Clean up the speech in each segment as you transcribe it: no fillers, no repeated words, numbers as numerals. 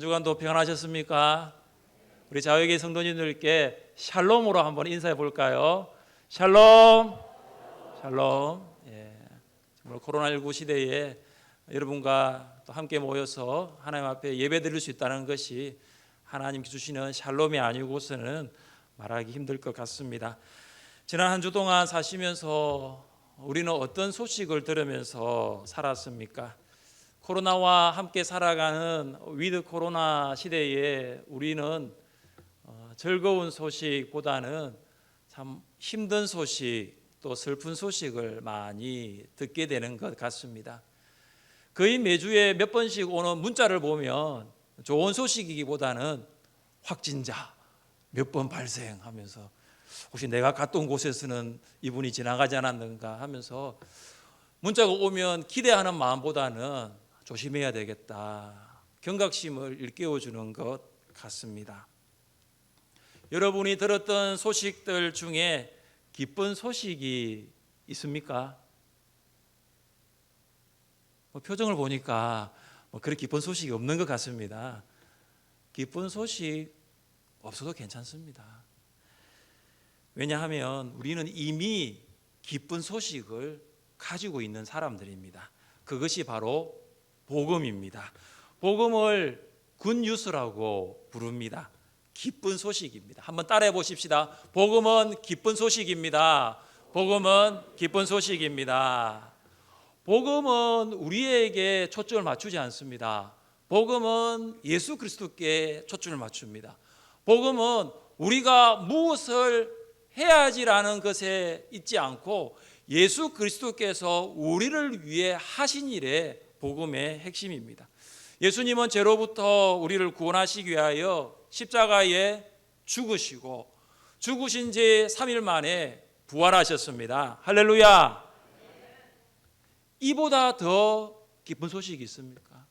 주간도 평안하셨습니까? 우리 자유의 성도님들께 샬롬으로 한번 인사해 볼까요? 샬롬, 샬롬. 정말 코로나19 시대에 여러분과 또 함께 모여서 하나님 앞에 예배드릴 수 있다는 것이 하나님께 주시는 샬롬이 아니고서는 말하기 힘들 것 같습니다. 지난 한 주 동안 사시면서 우리는 어떤 소식을 들으면서 살았습니까? 코로나와 함께 살아가는 위드 코로나 시대에 우리는 즐거운 소식보다는 참 힘든 소식, 또 슬픈 소식을 많이 듣게 되는 것 같습니다. 거의 매주에 몇 번씩 오는 문자를 보면 좋은 소식이기보다는 확진자 몇 번 발생하면서 혹시 내가 갔던 곳에서는 이분이 지나가지 않았는가 하면서 문자가 오면 기대하는 마음보다는 조심해야 되겠다, 경각심을 일깨워주는 것 같습니다. 여러분이 들었던 소식들 중에 기쁜 소식이 있습니까? 표정을 보니까 그렇게 기쁜 소식이 없는 것 같습니다. 기쁜 소식 없어도 괜찮습니다. 왜냐하면 우리는 이미 기쁜 소식을 가지고 있는 사람들입니다. 그것이 바로 복음입니다. 복음을 굿뉴스라고 부릅니다. 기쁜 소식입니다. 한번 따라해 보십시다. 복음은 기쁜 소식입니다. 복음은 기쁜 소식입니다. 복음은 우리에게 초점을 맞추지 않습니다. 복음은 예수 그리스도께 초점을 맞춥니다. 복음은 우리가 무엇을 해야지라는 것에 있지 않고 예수 그리스도께서 우리를 위해 하신 일에 복음의 핵심입니다. 예수님은 죄로부터 우리를 구원하시기 위하여 십자가에 죽으시고 죽으신 지 3일 만에 부활하셨습니다. 할렐루야. 이보다 더 기쁜 소식이 있습니까?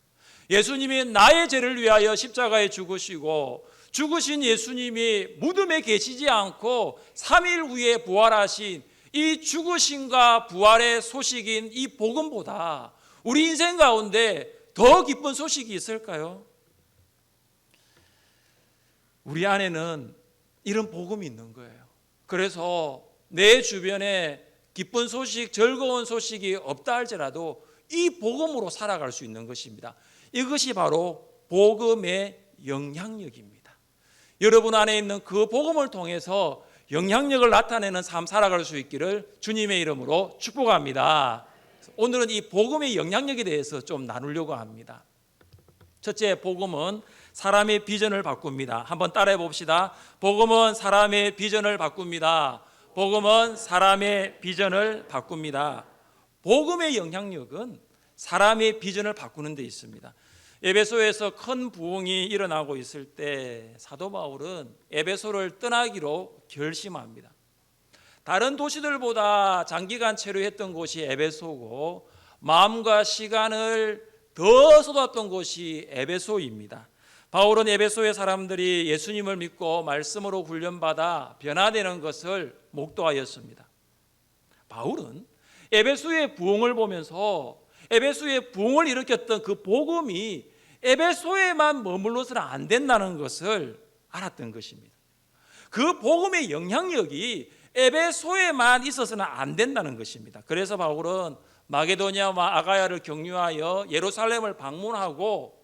예수님이 나의 죄를 위하여 십자가에 죽으시고 죽으신 예수님이 무덤에 계시지 않고 3일 후에 부활하신 이 죽으심과 부활의 소식인 이 복음보다 우리 인생 가운데 더 기쁜 소식이 있을까요? 우리 안에는 이런 복음이 있는 거예요. 그래서 내 주변에 기쁜 소식, 즐거운 소식이 없다 할지라도 이 복음으로 살아갈 수 있는 것입니다. 이것이 바로 복음의 영향력입니다. 여러분 안에 있는 그 복음을 통해서 영향력을 나타내는 삶 살아갈 수 있기를 주님의 이름으로 축복합니다. 오늘은 이 복음의 영향력에 대해서 좀 나누려고 합니다. 첫째, 복음은 사람의 비전을 바꿉니다. 한번 따라해 봅시다. 복음은 사람의 비전을 바꿉니다. 복음은 사람의 비전을 바꿉니다. 복음의 영향력은 사람의 비전을 바꾸는 데 있습니다. 에베소에서 큰 부흥이 일어나고 있을 때 사도 바울은 에베소를 떠나기로 결심합니다. 다른 도시들보다 장기간 체류했던 곳이 에베소고 마음과 시간을 더 쏟았던 곳이 에베소입니다. 바울은 에베소의 사람들이 예수님을 믿고 말씀으로 훈련받아 변화되는 것을 목도하였습니다. 바울은 에베소의 부흥을 보면서 에베소의 부흥을 일으켰던 그 복음이 에베소에만 머물러서는 안 된다는 것을 알았던 것입니다. 그 복음의 영향력이 에베소에만 있어서는 안 된다는 것입니다. 그래서 바울은 마게도냐와 아가야를 경유하여 예루살렘을 방문하고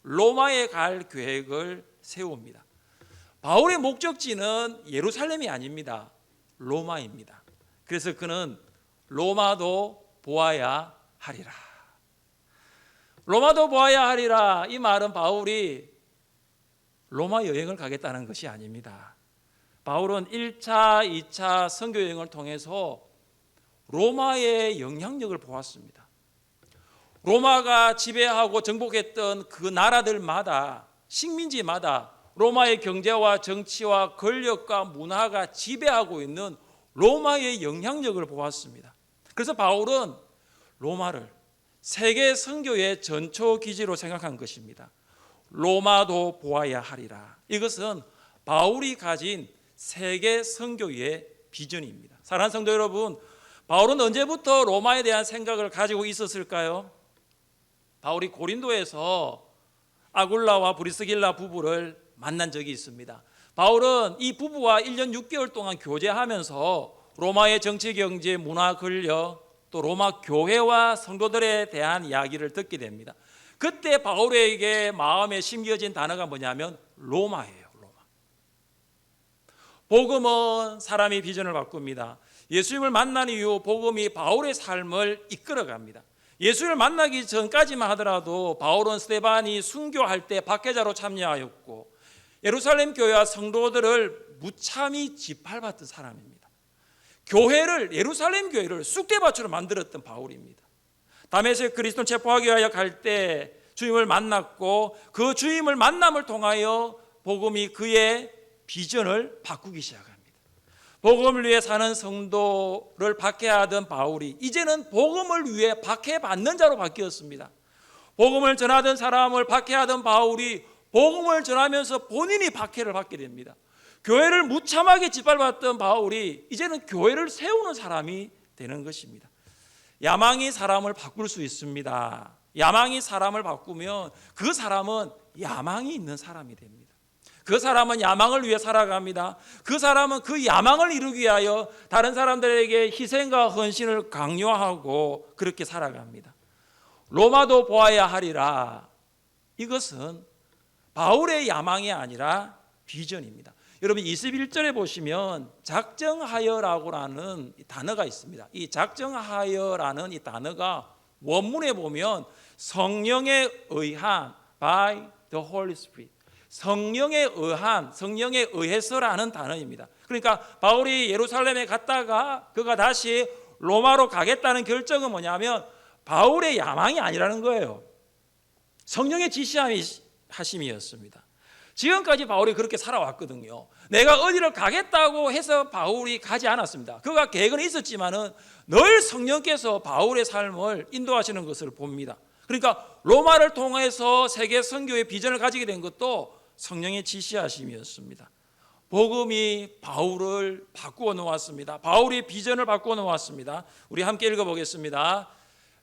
로마에 갈 계획을 세웁니다. 바울의 목적지는 예루살렘이 아닙니다. 로마입니다. 그래서 그는 로마도 보아야 하리라. 로마도 보아야 하리라. 이 말은 바울이 로마 여행을 가겠다는 것이 아닙니다. 바울은 1차, 2차 선교 여행을 통해서 로마의 영향력을 보았습니다. 로마가 지배하고 정복했던 그 나라들마다, 식민지마다 로마의 경제와 정치와 권력과 문화가 지배하고 있는 로마의 영향력을 보았습니다. 그래서 바울은 로마를 세계 선교의 전초 기지로 생각한 것입니다. 로마도 보아야 하리라. 이것은 바울이 가진 세계 선교의 비전입니다. 사랑하는 성도 여러분, 바울은 언제부터 로마에 대한 생각을 가지고 있었을까요? 바울이 고린도에서 아굴라와 브리스길라 부부를 만난 적이 있습니다. 바울은 이 부부와 1년 6개월 동안 교제하면서 로마의 정치, 경제, 문화, 권력, 또 로마 교회와 성도들에 대한 이야기를 듣게 됩니다. 그때 바울에게 마음에 심겨진 단어가 뭐냐면 로마예요. 로마. 복음은 사람이 비전을 바꿉니다. 예수님을 만난 이후 복음이 바울의 삶을 이끌어갑니다. 예수를 만나기 전까지만 하더라도 바울은 스데반이 순교할 때 박해자로 참여하였고 예루살렘 교회와 성도들을 무참히 짓밟았던 사람입니다. 예루살렘 교회를 쑥대밭으로 만들었던 바울입니다. 다메섹 그리스도인 체포하기 위하여 갈 때 주님을 만났고 그 주님을 만남을 통하여 복음이 그의 비전을 바꾸기 시작합니다. 복음을 위해 사는 성도를 박해하던 바울이 이제는 복음을 위해 박해받는 자로 바뀌었습니다. 복음을 전하던 사람을 박해하던 바울이 복음을 전하면서 본인이 박해를 받게 됩니다. 교회를 무참하게 짓밟았던 바울이 이제는 교회를 세우는 사람이 되는 것입니다. 야망이 사람을 바꿀 수 있습니다. 야망이 사람을 바꾸면 그 사람은 야망이 있는 사람이 됩니다. 그 사람은 야망을 위해 살아갑니다. 그 사람은 그 야망을 이루기 위하여 다른 사람들에게 희생과 헌신을 강요하고 그렇게 살아갑니다. 로마도 보아야 하리라. 이것은 바울의 야망이 아니라 비전입니다. 여러분 21절에 보시면 작정하여라고 하는 단어가 있습니다. 이 작정하여라는 이 단어가 원문에 보면 성령에 의한 by the Holy Spirit, 성령에 의한, 성령에 의해서라는 단어입니다. 그러니까 바울이 예루살렘에 갔다가 그가 다시 로마로 가겠다는 결정은 뭐냐면 바울의 야망이 아니라는 거예요. 성령의 지시하심이었습니다. 지금까지 바울이 그렇게 살아왔거든요. 내가 어디를 가겠다고 해서 바울이 가지 않았습니다. 그가 계획은 있었지만은 늘 성령께서 바울의 삶을 인도하시는 것을 봅니다. 그러니까 로마를 통해서 세계 선교의 비전을 가지게 된 것도 성령의 지시하심이었습니다. 복음이 바울을 바꾸어 놓았습니다. 바울이 비전을 바꾸어 놓았습니다. 우리 함께 읽어보겠습니다.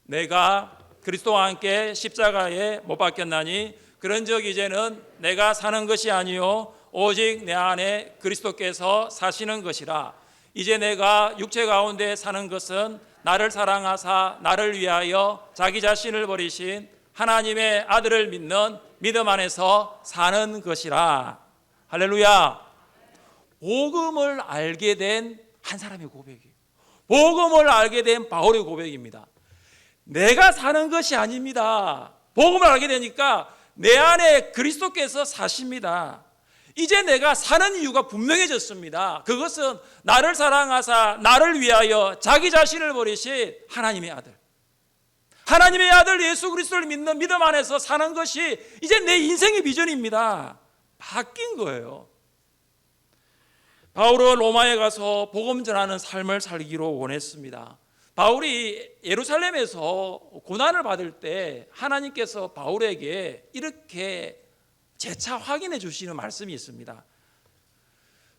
내가 그리스도와 함께 십자가에 못 박혔나니 그런즉 이제는 내가 사는 것이 아니요 오직 내 안에 그리스도께서 사시는 것이라. 이제 내가 육체 가운데 사는 것은 나를 사랑하사 나를 위하여 자기 자신을 버리신 하나님의 아들을 믿는 믿음 안에서 사는 것이라. 할렐루야. 복음을 알게 된 한 사람의 고백이에요. 복음을 알게 된 바울의 고백입니다. 내가 사는 것이 아닙니다. 복음을 알게 되니까 내 안에 그리스도께서 사십니다. 이제 내가 사는 이유가 분명해졌습니다. 그것은 나를 사랑하사 나를 위하여 자기 자신을 버리신 하나님의 아들, 하나님의 아들 예수 그리스도를 믿는 믿음 안에서 사는 것이 이제 내 인생의 비전입니다. 바뀐 거예요. 바울은 로마에 가서 복음 전하는 삶을 살기로 원했습니다. 바울이 예루살렘에서 고난을 받을 때 하나님께서 바울에게 이렇게 재차 확인해 주시는 말씀이 있습니다.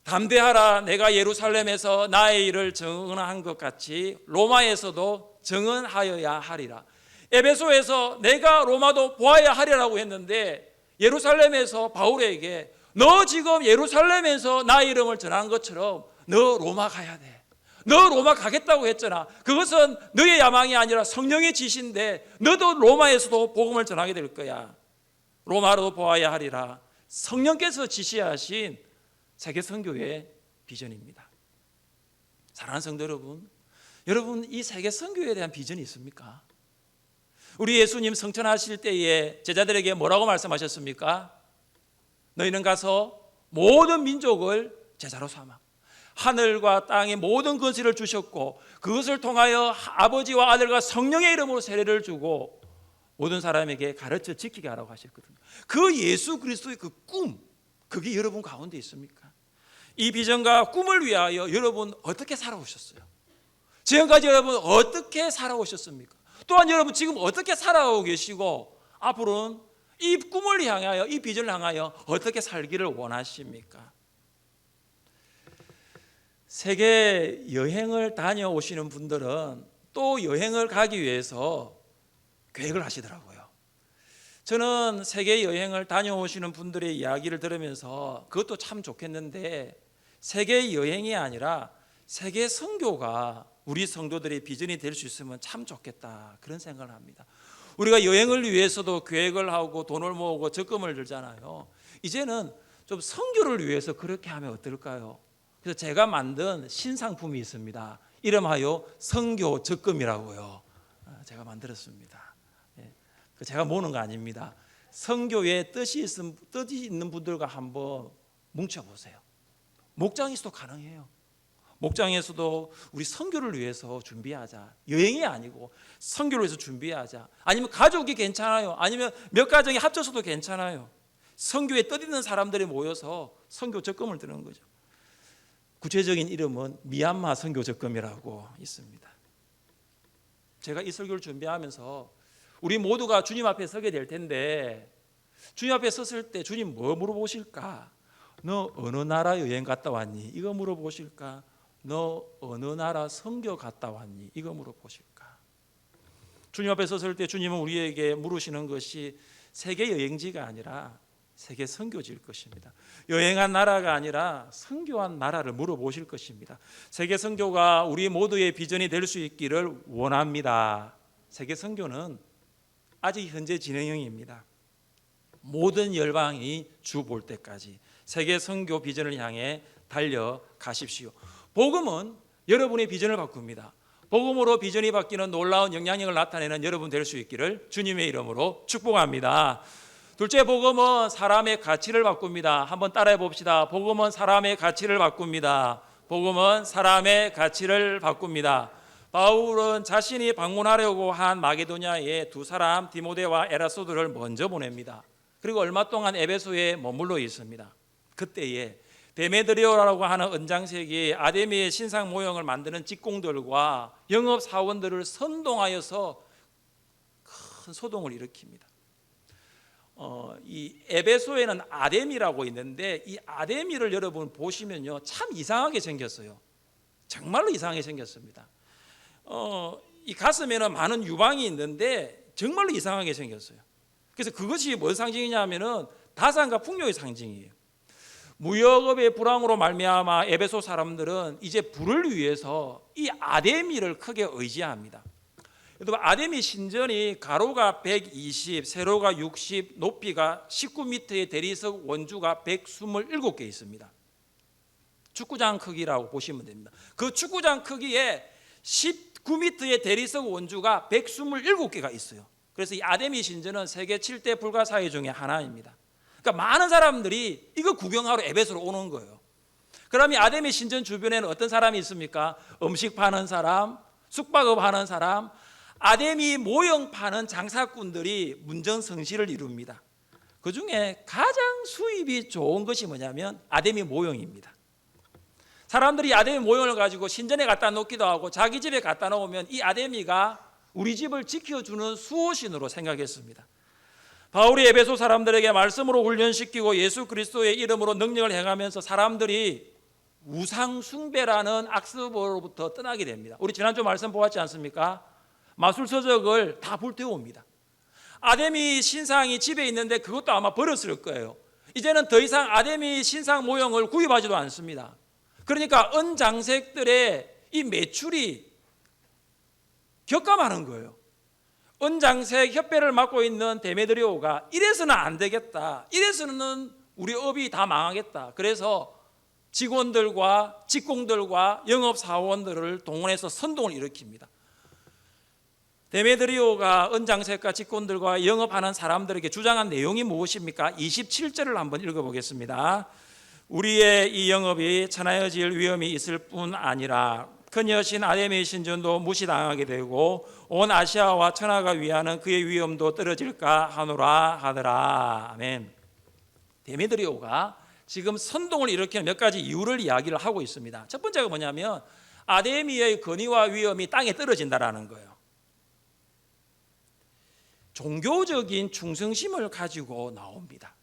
담대하라. 내가 예루살렘에서 나의 일을 증언한 것 같이 로마에서도 증언하여야 하리라. 에베소에서 내가 로마도 보아야 하리라고 했는데 예루살렘에서 바울에게 너 지금 예루살렘에서 나의 이름을 전한 것처럼 너 로마 가야 돼. 너 로마 가겠다고 했잖아. 그것은 너의 야망이 아니라 성령의 지시인데 너도 로마에서도 복음을 전하게 될 거야. 로마로 보아야 하리라. 성령께서 지시하신 세계 선교의 비전입니다. 사랑하는 성도 여러분, 여러분 이 세계 선교에 대한 비전이 있습니까? 우리 예수님 성천하실 때에 제자들에게 뭐라고 말씀하셨습니까? 너희는 가서 모든 민족을 제자로 삼아 하늘과 땅의 모든 권세를 주셨고 그것을 통하여 아버지와 아들과 성령의 이름으로 세례를 주고 모든 사람에게 가르쳐 지키게 하라고 하셨거든요. 그 예수 그리스도의 그 꿈, 그게 여러분 가운데 있습니까? 이 비전과 꿈을 위하여 여러분 어떻게 살아오셨어요? 지금까지 여러분 어떻게 살아오셨습니까? 또한 여러분 지금 어떻게 살아오고 계시고 앞으로는 이 꿈을 향하여 이 비전을 향하여 어떻게 살기를 원하십니까? 세계 여행을 다녀오시는 분들은 또 여행을 가기 위해서 계획을 하시더라고요. 저는 세계 여행을 다녀오시는 분들의 이야기를 들으면서 그것도 참 좋겠는데, 세계 여행이 아니라 세계 선교가 우리 성도들의 비전이 될 수 있으면 참 좋겠다, 그런 생각을 합니다. 우리가 여행을 위해서도 계획을 하고 돈을 모으고 적금을 들잖아요. 이제는 좀 선교를 위해서 그렇게 하면 어떨까요? 그래서 제가 만든 신상품이 있습니다. 이름하여 선교 적금이라고요. 제가 만들었습니다. 제가 모으는 거 아닙니다. 선교에 뜻이 있는 분들과 한번 뭉쳐보세요. 목장에서도 가능해요. 목장에서도 우리 선교를 위해서 준비하자. 여행이 아니고 선교를 위해서 준비하자. 아니면 가족이 괜찮아요. 아니면 몇 가정이 합쳐서도 괜찮아요. 선교에 뜻 있는 사람들이 모여서 선교 적금을 드는 거죠. 구체적인 이름은 미얀마 선교 적금이라고 있습니다. 제가 이 설교를 준비하면서 우리 모두가 주님 앞에 서게 될 텐데, 주님 앞에 섰을 때 주님 뭐 물어보실까? 너 어느 나라 여행 갔다 왔니? 이거 물어보실까? 너 어느 나라 선교 갔다 왔니? 이거 물어보실까? 주님 앞에 섰을 때 주님은 우리에게 물으시는 것이 세계 여행지가 아니라 세계 선교지일 것입니다. 여행한 나라가 아니라 선교한 나라를 물어보실 것입니다. 세계 선교가 우리 모두의 비전이 될 수 있기를 원합니다. 세계 선교는 아직 현재 진행형입니다. 모든 열방이 주 볼 때까지 세계 선교 비전을 향해 달려가십시오. 복음은 여러분의 비전을 바꿉니다. 복음으로 비전이 바뀌는 놀라운 영향력을 나타내는 여러분 될 수 있기를 주님의 이름으로 축복합니다. 둘째, 복음은 사람의 가치를 바꿉니다. 한번 따라해 봅시다. 복음은 사람의 가치를 바꿉니다. 복음은 사람의 가치를 바꿉니다. 바울은 자신이 방문하려고 한 마게도냐에 두 사람, 디모데와 에라소도를 먼저 보냅니다. 그리고 얼마 동안 에베소에 머물러 있습니다. 그때에 데메드리오라고 하는 은장색이 아데미의 신상 모형을 만드는 직공들과 영업사원들을 선동하여서 큰 소동을 일으킵니다. 이 에베소에는 아데미라고 있는데, 이 아데미를 여러분 보시면요, 참 이상하게 생겼어요. 정말로 이상하게 생겼습니다. 이 가슴에는 많은 유방이 있는데 정말로 이상하게 생겼어요. 그래서 그것이 뭔 상징이냐면은 다산과 풍요의 상징이에요. 무역업의 불황으로 말미암아 에베소 사람들은 이제 불을 위해서 이 아데미를 크게 의지합니다. 여러분, 아데미 신전이 가로가 120, 세로가 60, 높이가 19m의 대리석 원주가 127개 있습니다. 축구장 크기라고 보시면 됩니다. 그 축구장 크기에 19m의 대리석 원주가 127개가 있어요. 그래서 이 아데미 신전은 세계 7대 불가사의 중에 하나입니다. 그러니까 많은 사람들이 이거 구경하러 에베소로 오는 거예요. 그럼 이 아데미 신전 주변에는 어떤 사람이 있습니까? 음식 파는 사람, 숙박업 하는 사람, 아데미 모형 파는 장사꾼들이 문전성시를 이룹니다. 그 중에 가장 수입이 좋은 것이 뭐냐면 아데미 모형입니다. 사람들이 아데미 모형을 가지고 신전에 갖다 놓기도 하고 자기 집에 갖다 놓으면 이 아데미가 우리 집을 지켜주는 수호신으로 생각했습니다. 바울이 에베소 사람들에게 말씀으로 훈련시키고 예수 그리스도의 이름으로 능력을 행하면서 사람들이 우상 숭배라는 악습으로부터 떠나게 됩니다. 우리 지난주 말씀 보았지 않습니까? 마술서적을 다 불태웁니다. 아데미 신상이 집에 있는데 그것도 아마 버렸을 거예요. 이제는 더 이상 아데미 신상 모형을 구입하지도 않습니다. 그러니까 은장색들의 이 매출이 격감하는 거예요. 은장색 협회를 맡고 있는 데메드리오가 이래서는 안 되겠다, 이래서는 우리 업이 다 망하겠다. 그래서 직원들과 직공들과 영업사원들을 동원해서 선동을 일으킵니다. 데메드리오가 은장색과 직공들과 영업하는 사람들에게 주장한 내용이 무엇입니까? 27절을 한번 읽어보겠습니다. 우리의 이 영업이 천하여질 위험이 있을 뿐 아니라 큰 여신 아데미 신전도 무시당하게 되고 온 아시아와 천하가 위하는 그의 위엄도 떨어질까 하노라 하더라. 아멘. 데메드리오가 지금 선동을 일으키는 몇 가지 이유를 이야기를 하고 있습니다. 첫 번째가 뭐냐면 아데미의 권위와 위엄이 땅에 떨어진다라는 거예요. 종교적인 충성심을 가지고 나옵니다.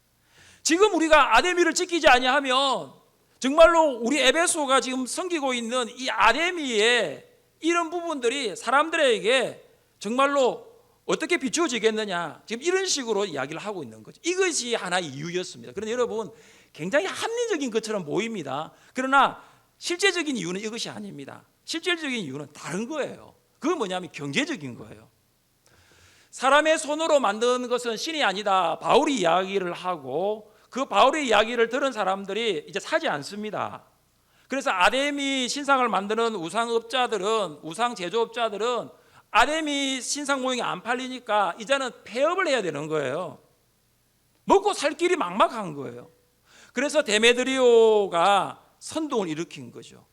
지금 우리가 아데미를 지키지 아니하면 정말로 우리 에베소가 지금 섬기고 있는 이 아데미의 이런 부분들이 사람들에게 정말로 어떻게 비추어지겠느냐, 지금 이런 식으로 이야기를 하고 있는 거죠. 이것이 하나의 이유였습니다. 그런데 여러분, 굉장히 합리적인 것처럼 보입니다. 그러나 실제적인 이유는 이것이 아닙니다. 실질적인 이유는 다른 거예요. 그건 뭐냐면 경제적인 거예요. 사람의 손으로 만든 것은 신이 아니다, 바울이 이야기를 하고, 그 바울의 이야기를 들은 사람들이 이제 사지 않습니다. 그래서 아데미 신상을 만드는 우상 제조업자들은 아데미 신상 모형이 안 팔리니까 이제는 폐업을 해야 되는 거예요. 먹고 살 길이 막막한 거예요. 그래서 데메드리오가 선동을 일으킨 거죠.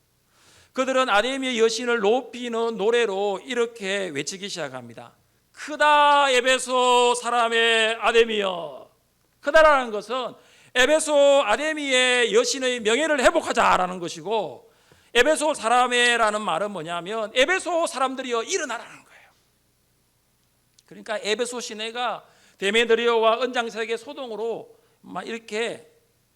그들은 아데미의 여신을 높이는 노래로 이렇게 외치기 시작합니다. 크다 에베소 사람의 아데미여. 크다라는 것은 에베소 아데미의 여신의 명예를 회복하자라는 것이고, 에베소 사람의라는 말은 뭐냐면 에베소 사람들이여 일어나라는 거예요. 그러니까 에베소 시내가 데메드리오와 은장색의 소동으로 막 이렇게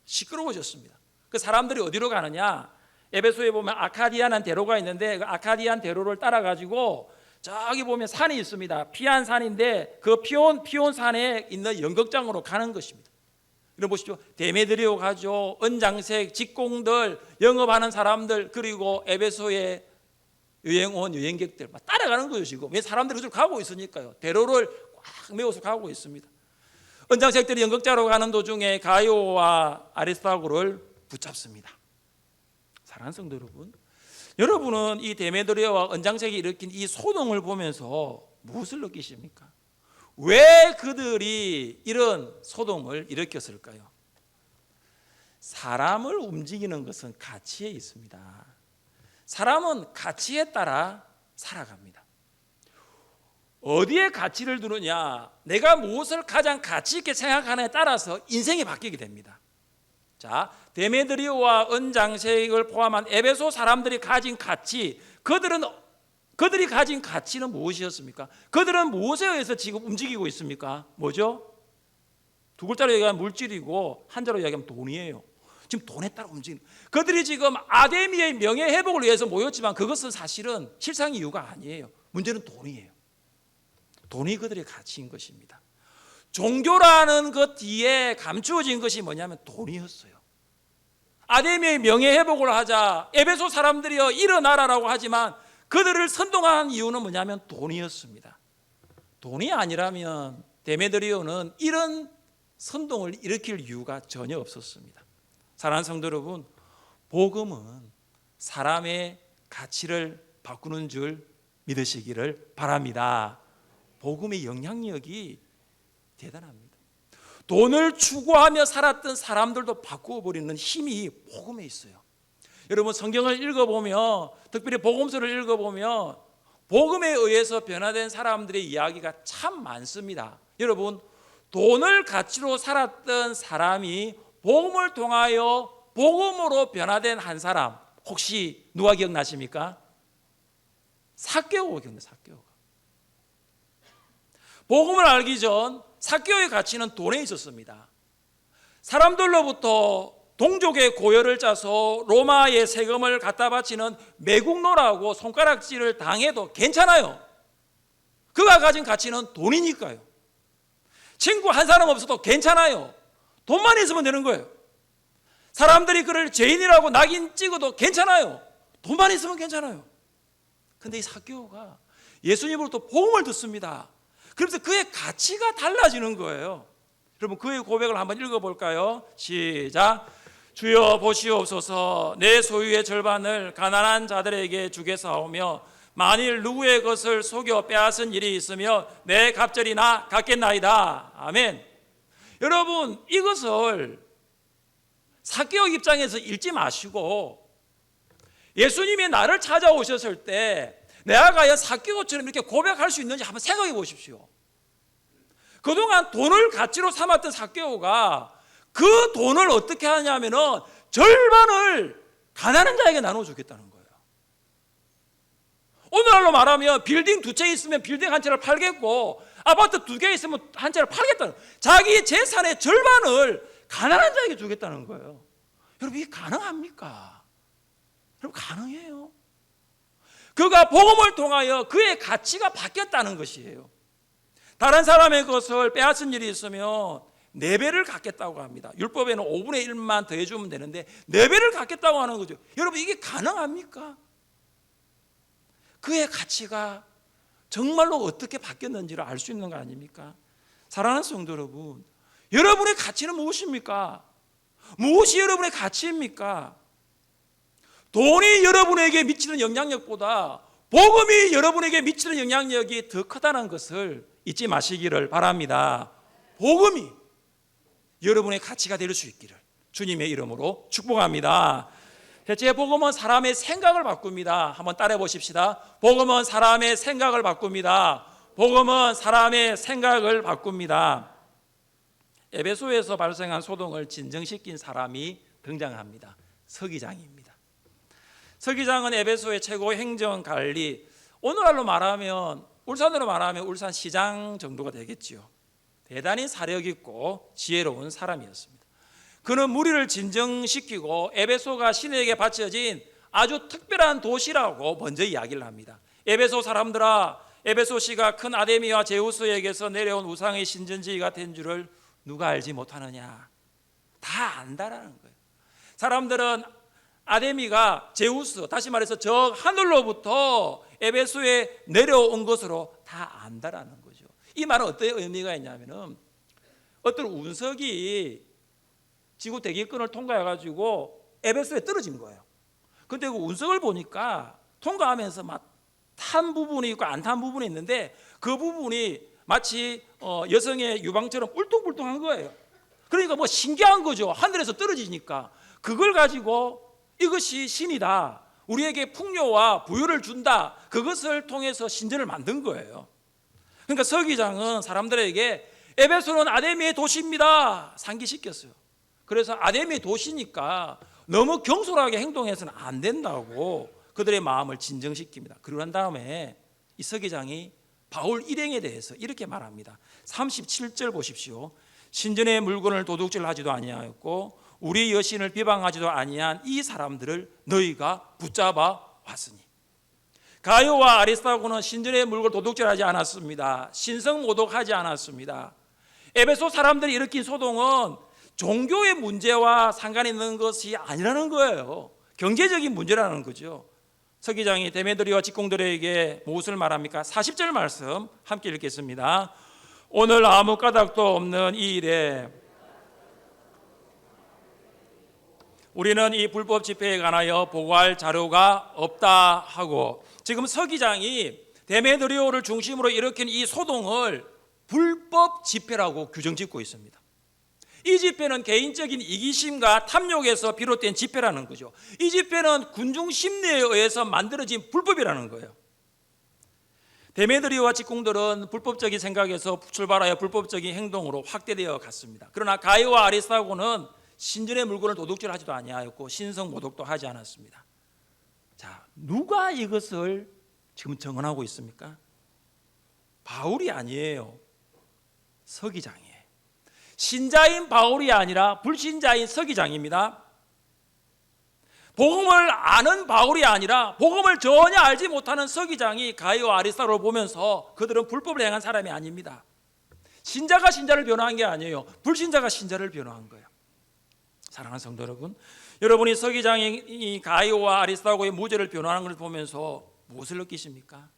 시끄러워졌습니다. 그 사람들이 어디로 가느냐, 에베소에 보면 아카디아라는 대로가 있는데 그 아카디안 대로를 따라가지고 저기 보면 산이 있습니다. 피안 산인데 그 피온 산에 있는 연극장으로 가는 것입니다. 이런 보시죠. 데메드리오 가죠. 은장색 직공들, 영업하는 사람들, 그리고 에베소의 여행 온 여행객들 막 따라가는 거죠. 지금 왜 사람들이 그쪽으로 가고 있으니까요. 대로를 꽉 메워서 가고 있습니다. 은장색들이 연극장으로 가는 도중에 가이오와 아리스타고를 붙잡습니다. 사랑하는 성도 여러분, 여러분은 이 데메드리오와 은장색이 일으킨 이 소동을 보면서 무엇을 느끼십니까? 왜 그들이 이런 소동을 일으켰을까요? 사람을 움직이는 것은 가치에 있습니다. 사람은 가치에 따라 살아갑니다. 어디에 가치를 두느냐, 내가 무엇을 가장 가치 있게 생각하느냐에 따라서 인생이 바뀌게 됩니다. 자, 데메드리오와 은장색을 포함한 에베소 사람들이 가진 가치, 그들이 가진 가치는 무엇이었습니까? 그들은 무엇에 의해서 지금 움직이고 있습니까? 뭐죠? 두 글자로 얘기하면 물질이고 한 자로 얘기하면 돈이에요. 지금 돈에 따라 움직이는, 그들이 지금 아데미의 명예 회복을 위해서 모였지만 그것은 사실은 실상 이유가 아니에요. 문제는 돈이에요. 돈이 그들의 가치인 것입니다. 종교라는 것 뒤에 감추어진 것이 뭐냐면 돈이었어요. 아데미의 명예 회복을 하자 에베소 사람들이여 일어나라라고 하지만 그들을 선동한 이유는 뭐냐면 돈이었습니다. 돈이 아니라면 데메드리오는 이런 선동을 일으킬 이유가 전혀 없었습니다. 사랑하는 성도 여러분, 복음은 사람의 가치를 바꾸는 줄 믿으시기를 바랍니다. 복음의 영향력이 대단합니다. 돈을 추구하며 살았던 사람들도 바꾸어 버리는 힘이 복음에 있어요. 여러분, 성경을 읽어보면, 특별히 복음서를 읽어보면 복음에 의해서 변화된 사람들의 이야기가 참 많습니다. 여러분, 돈을 가치로 살았던 사람이 복음을 통하여 복음으로 변화된 한 사람, 혹시 누가 기억나십니까? 삭개오가 기억나요. 삭개오가. 복음을 알기 전 삭개오의 가치는 돈에 있었습니다. 사람들로부터 동족의 고열을 짜서 로마의 세금을 갖다 바치는 매국노라고 손가락질을 당해도 괜찮아요. 그가 가진 가치는 돈이니까요. 친구 한 사람 없어도 괜찮아요. 돈만 있으면 되는 거예요. 사람들이 그를 죄인이라고 낙인 찍어도 괜찮아요. 돈만 있으면 괜찮아요. 근데 이 삭개오가 예수님으로부터 복음을 듣습니다. 그러면서 그의 가치가 달라지는 거예요. 여러분, 그의 고백을 한번 읽어볼까요? 시작. 주여 보시옵소서, 내 소유의 절반을 가난한 자들에게 주겠사오며 만일 누구의 것을 속여 빼앗은 일이 있으며 내 갑절이나 갚겠나이다. 아멘. 여러분, 이것을 삭개오 입장에서 읽지 마시고 예수님이 나를 찾아오셨을 때 내가 과연 삭개오처럼 이렇게 고백할 수 있는지 한번 생각해 보십시오. 그동안 돈을 가치로 삼았던 삭개오가 그 돈을 어떻게 하냐면은 절반을 가난한 자에게 나눠주겠다는 거예요. 오늘날로 말하면 빌딩 2채 있으면 빌딩 한 채를 팔겠고 아파트 2개 있으면 한 채를 팔겠다는, 자기 재산의 절반을 가난한 자에게 주겠다는 거예요. 여러분, 이게 가능합니까? 여러분, 가능해요. 그가 복음을 통하여 그의 가치가 바뀌었다는 것이에요. 다른 사람의 것을 빼앗은 일이 있으면 4배를 갚겠다고 합니다. 율법에는 5분의 1만 더해주면 되는데 4배를 갚겠다고 하는 거죠. 여러분, 이게 가능합니까? 그의 가치가 정말로 어떻게 바뀌었는지를 알 수 있는 거 아닙니까? 사랑하는 성도 여러분, 여러분의 가치는 무엇입니까? 무엇이 여러분의 가치입니까? 돈이 여러분에게 미치는 영향력보다 복음이 여러분에게 미치는 영향력이 더 크다는 것을 잊지 마시기를 바랍니다. 복음이 여러분의 가치가 될 수 있기를 주님의 이름으로 축복합니다. 제 복음은 사람의 생각을 바꿉니다. 한번 따라해 보십시다. 복음은 사람의 생각을 바꿉니다. 복음은 사람의 생각을 바꿉니다. 에베소에서 발생한 소동을 진정시킨 사람이 등장합니다. 서기장입니다. 서기장은 에베소의 최고 행정관리, 오늘날로 말하면 울산으로 말하면 울산시장 정도가 되겠지요. 대단히 사력 있고 지혜로운 사람이었습니다. 그는 무리를 진정시키고 에베소가 신에게 바쳐진 아주 특별한 도시라고 먼저 이야기를 합니다. 에베소 사람들아, 에베소시가 큰 아데미와 제우스에게서 내려온 우상의 신전지가 된 줄을 누가 알지 못하느냐. 다 안다라는 거예요. 사람들은 아데미가 제우스, 다시 말해서 저 하늘로부터 에베소에 내려온 것으로 다 안다라는 거죠. 이 말은 어떤 의미가 있냐면은 어떤 운석이 지구 대기권을 통과해가지고 에베소에 떨어진 거예요. 근데 그 운석을 보니까 통과하면서 막 탄 부분이 있고 안 탄 부분이 있는데 그 부분이 마치 여성의 유방처럼 울퉁불퉁한 거예요. 그러니까 뭐 신기한 거죠. 하늘에서 떨어지니까 그걸 가지고 이것이 신이다, 우리에게 풍요와 부유를 준다, 그것을 통해서 신전을 만든 거예요. 그러니까 서기장은 사람들에게 에베소는 아데미의 도시입니다 상기시켰어요. 그래서 아데미의 도시니까 너무 경솔하게 행동해서는 안 된다고 그들의 마음을 진정시킵니다. 그러고 난 다음에 이 서기장이 바울 일행에 대해서 이렇게 말합니다. 37절 보십시오. 신전의 물건을 도둑질하지도 아니하였고 우리 여신을 비방하지도 아니한 이 사람들을 너희가 붙잡아 왔으니. 가요와 아리스타고는 신전의 물건을 도둑질하지 않았습니다. 신성모독하지 않았습니다. 에베소 사람들이 일으킨 소동은 종교의 문제와 상관이 있는 것이 아니라는 거예요. 경제적인 문제라는 거죠. 서기장이 데메드리와 직공들에게 무엇을 말합니까? 40절 말씀 함께 읽겠습니다. 오늘 아무 까닭도 없는 이 일에 우리는 이 불법 집회에 관하여 보고할 자료가 없다 하고, 지금 서기장이 데메드리오를 중심으로 일으킨 이 소동을 불법 집회라고 규정짓고 있습니다. 이 집회는 개인적인 이기심과 탐욕에서 비롯된 집회라는 거죠. 이 집회는 군중 심리에 의해서 만들어진 불법이라는 거예요. 데메드리오와 직공들은 불법적인 생각에서 출발하여 불법적인 행동으로 확대되어 갔습니다. 그러나 가이오와 아리스타고는 신전의 물건을 도둑질하지도 아니하였고 신성 모독도 하지 않았습니다. 자, 누가 이것을 지금 정언하고 있습니까? 바울이 아니에요. 서기장이에요. 신자인 바울이 아니라 불신자인 서기장입니다. 복음을 아는 바울이 아니라 복음을 전혀 알지 못하는 서기장이 가이오 아리스타로를 보면서 그들은 불법을 행한 사람이 아닙니다. 신자가 신자를 변호한 게 아니에요. 불신자가 신자를 변호한 거예요. 사랑하는 성도 여러분, 여러분이 서기장이 가이오와 아리스타고의 무죄를 변호하는 것을 보면서 무엇을 느끼십니까?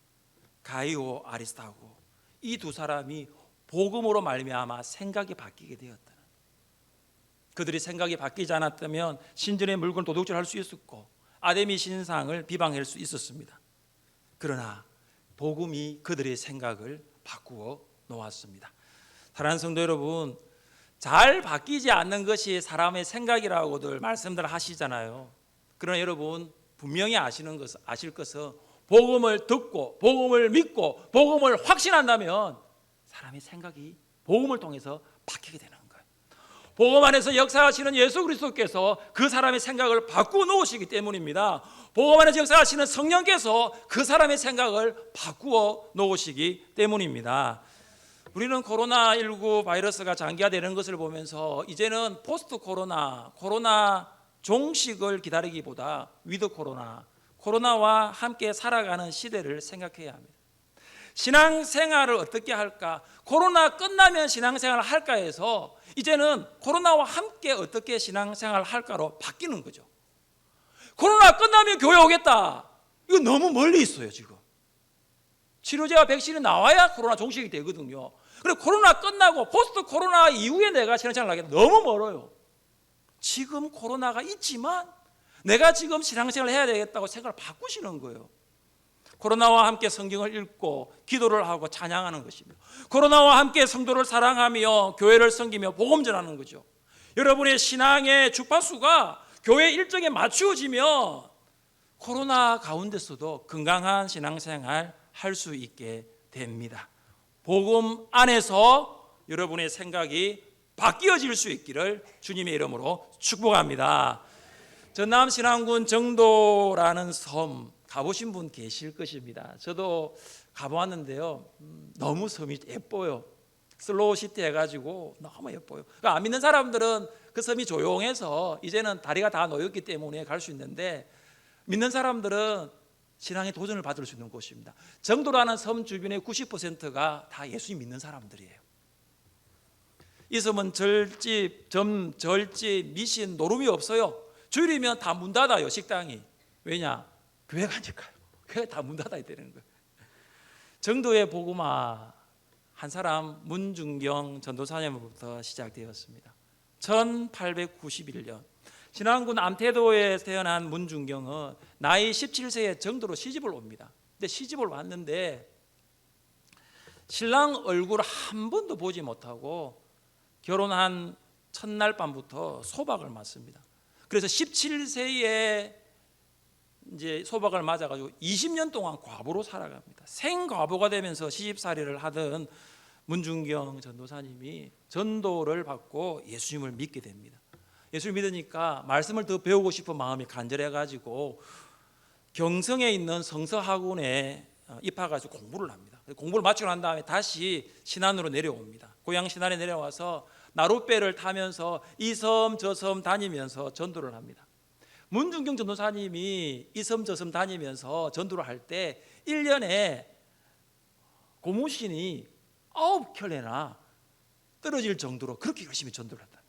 가이오, 아리스타고 이 두 사람이 복음으로 말미암아 생각이 바뀌게 되었다는, 그들이 생각이 바뀌지 않았다면 신전의 물건을 도둑질할 수 있었고 아데미 신상을 비방할 수 있었습니다. 그러나 복음이 그들의 생각을 바꾸어 놓았습니다. 사랑하는 성도 여러분, 잘 바뀌지 않는 것이 사람의 생각이라고들 말씀들 하시잖아요. 그러나 여러분 분명히 아실 것은 복음을 듣고 복음을 믿고 복음을 확신한다면 사람의 생각이 복음을 통해서 바뀌게 되는 거예요. 복음 안에서 역사하시는 예수 그리스도께서 그 사람의 생각을 바꾸어 놓으시기 때문입니다. 복음 안에서 역사하시는 성령께서 그 사람의 생각을 바꾸어 놓으시기 때문입니다. 우리는 코로나19 바이러스가 장기화되는 것을 보면서 이제는 포스트 코로나 종식을 기다리기보다 위드 코로나와 함께 살아가는 시대를 생각해야 합니다. 신앙생활을 어떻게 할까? 코로나 끝나면 신앙생활을 할까 해서 이제는 코로나와 함께 어떻게 신앙생활을 할까로 바뀌는 거죠. 코로나 끝나면 교회 오겠다. 이거 너무 멀리 있어요, 지금. 치료제와 백신이 나와야 코로나 종식이 되거든요. 그리고 코로나 끝나고 포스트 코로나 이후에 내가 신앙생활을 하겠다. 너무 멀어요. 지금 코로나가 있지만 내가 지금 신앙생활을 해야 되겠다고 생각을 바꾸시는 거예요. 코로나와 함께 성경을 읽고 기도를 하고 찬양하는 것입니다. 코로나와 함께 성도를 사랑하며 교회를 섬기며 복음 전하는 거죠. 여러분의 신앙의 주파수가 교회 일정에 맞추어지면 코로나 가운데서도 건강한 신앙생활 할 수 있게 됩니다. 복음 안에서 여러분의 생각이 바뀌어질 수 있기를 주님의 이름으로 축복합니다. 전남 신안군 정도라는 섬 가보신 분 계실 것입니다. 저도 가보았는데요, 너무 섬이 예뻐요. 슬로우 시티 해가지고 너무 예뻐요. 그러니까 안 믿는 사람들은 그 섬이 조용해서 이제는 다리가 다 놓였기 때문에 갈 수 있는데, 믿는 사람들은 신앙의 도전을 받을 수 있는 곳입니다. 정도라는 섬 주변의 90%가 다 예수님 믿는 사람들이에요. 이 섬은 절집, 절집, 미신, 노름이 없어요. 주일이면 다 문 닫아요, 식당이. 왜냐? 교회가 아니까요. 교회가 다 문 닫아야 되는 거예요. 정도의 복음화 한 사람 문중경 전도사님으로부터 시작되었습니다. 1891년 신안군 암태도에 태어난 문중경은 나이 17세에 정도로 시집을 옵니다. 근데 시집을 왔는데 신랑 얼굴 한 번도 보지 못하고 결혼한 첫날 밤부터 소박을 맞습니다. 그래서 17세에 이제 소박을 맞아가지고 20년 동안 과부로 살아갑니다. 생과부가 되면서 시집살이를 하던 문중경 전도사님이 전도를 받고 예수님을 믿게 됩니다. 예수를 믿으니까 말씀을 더 배우고 싶은 마음이 간절해가지고 경성에 있는 성서학원에 입학해서 공부를 합니다. 공부를 마치고 난 다음에 다시 신안으로 내려옵니다. 고향 신안에 내려와서 나룻배를 타면서 이 섬 저 섬 다니면서 전도를 합니다. 문중경 전도사님이 이 섬 저 섬 다니면서 전도를 할 때 1년에 고무신이 9켤레나 떨어질 정도로 그렇게 열심히 전도를 했답니다.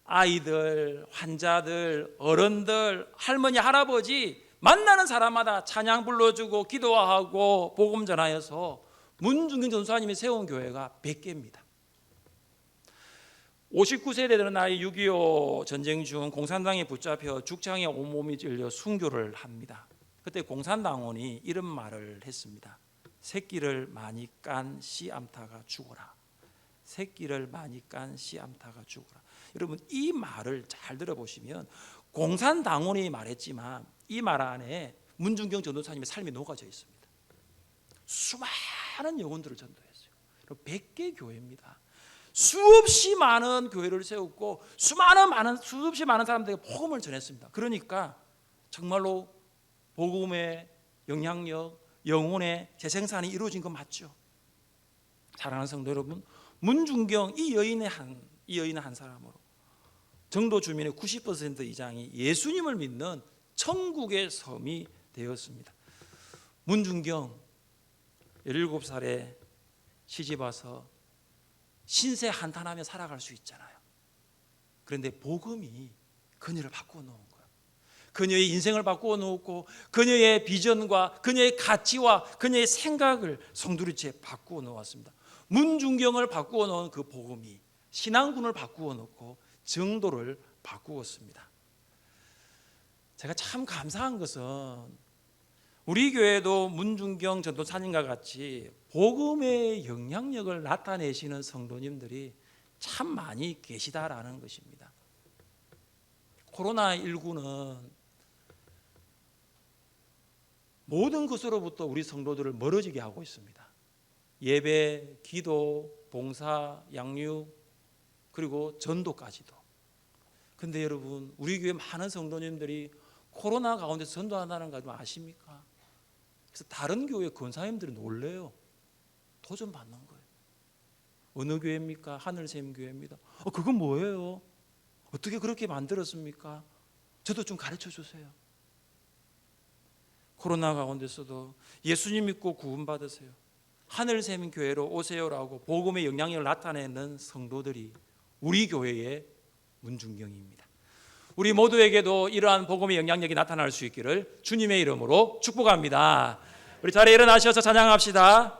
아이들, 환자들, 어른들, 할머니, 할아버지 만나는 사람마다 찬양 불러주고 기도하고 복음 전하여서 문중경 전도사님이 세운 교회가 100개입니다. 59세 되는 나이 6.25 전쟁 중 공산당에 붙잡혀 죽창에 온몸이 찔려 순교를 합니다. 그때 공산당원이 이런 말을 했습니다. 새끼를 많이 깐 씨암탉아 죽어라. 새끼를 많이 깐 씨암탉아 죽어라. 여러분, 이 말을 잘 들어보시면 공산당원이 말했지만 이 말 안에 문중경 전도사님의 삶이 녹아져 있습니다. 수많은 영혼들을 전도했어요. 100개 교회입니다. 수없이 많은 교회를 세웠고 수없이 많은 사람들에게 복음을 전했습니다. 그러니까 정말로 복음의 영향력, 영혼의 재생산이 이루어진 거 맞죠? 사랑하는 성도 여러분, 문중경 이 여인의 한 사람으로 정도 주민의 90% 이상이 예수님을 믿는 천국의 섬이 되었습니다. 문중경 17살에 시집 와서 신세 한탄하며 살아갈 수 있잖아요. 그런데 복음이 그녀를 바꾸어 놓은 거예요. 그녀의 인생을 바꾸어 놓고 그녀의 비전과 그녀의 가치와 그녀의 생각을 성두리째 바꾸어 놓았습니다. 문중경을 바꾸어 놓은 그 복음이 신앙군을 바꾸어 놓고 정도를 바꾸었습니다. 제가 참 감사한 것은 우리 교회도 문중경 전도사님과 같이 복음의 영향력을 나타내시는 성도님들이 참 많이 계시다라는 것입니다. 코로나19는 모든 것으로부터 우리 성도들을 멀어지게 하고 있습니다. 예배, 기도, 봉사, 양육, 그리고 전도까지도. 근데 여러분, 우리 교회 많은 성도님들이 코로나 가운데서 전도한다는 거 아십니까? 그래서 다른 교회 권사님들이 놀래요. 도전받는 거예요. 어느 교회입니까? 하늘샘 교회입니다. 그건 뭐예요? 어떻게 그렇게 만들었습니까? 저도 좀 가르쳐 주세요. 코로나 가운데서도 예수님 믿고 구원받으세요, 하늘샘 교회로 오세요라고 복음의 영향력을 나타내는 성도들이 우리 교회의 문중경입니다. 우리 모두에게도 이러한 복음의 영향력이 나타날 수 있기를 주님의 이름으로 축복합니다. 우리 자리에 일어나셔서 찬양합시다.